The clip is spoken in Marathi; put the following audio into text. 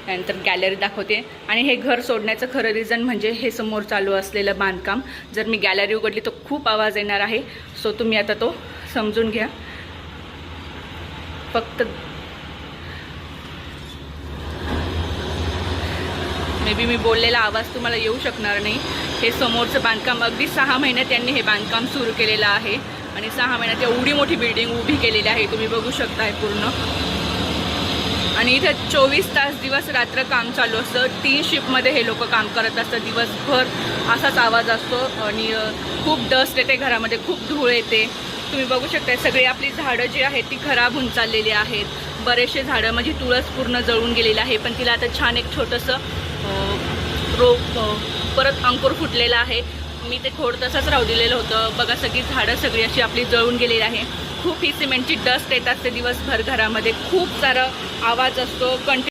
त्यानंतर गॅलरी दाखवते. आणि हे घर सोडण्याचं खरं रिझन म्हणजे हे समोर चालू असलेलं बांधकाम. जर मी गॅलरी उघडली तर खूप आवाज येणार आहे, सो तुम्ही आता तो समजून घ्या. फक्त मे बी मी बोललेला आवाज तुम्हाला येऊ शकणार नाही. हे समोरचं बांधकाम अगदी 6 महिन्यात त्यांनी हे बांधकाम सुरू केलेलं आहे आणि 6 महिन्यात एवढी मोठी बिल्डिंग उभी केलेली आहे, तुम्ही बघू शकताय पूर्ण. आणि इथं 24 तास दिवस रात्र काम चालू असतं. 3 शिफ्टमध्ये हे लोक काम करत असतात. दिवसभर असाच आवाज असतो आणि खूप डस्ट येते घरामध्ये, खूप धूळ येते. तुम्ही बघू शकता सगळी आपली झाडं जी आहेत ती खराब होऊन चाललेली आहेत. बरेचसे झाडं म्हणजे तुळस पूर्ण जळून गेलेलं आहे, पण तिला आता छान एक छोटंसं रोप परत अंकुर फुटलेलं आहे. मी ते खोड तसंच राहू दिलेलं होतं. बघा सगळी झाडं सगळी अशी आपली जळून गेलेली आहे. खूप ही सिमेंटची डस्ट येत असते दिवसभर घरामध्ये. खूप सारा आवाज असतो.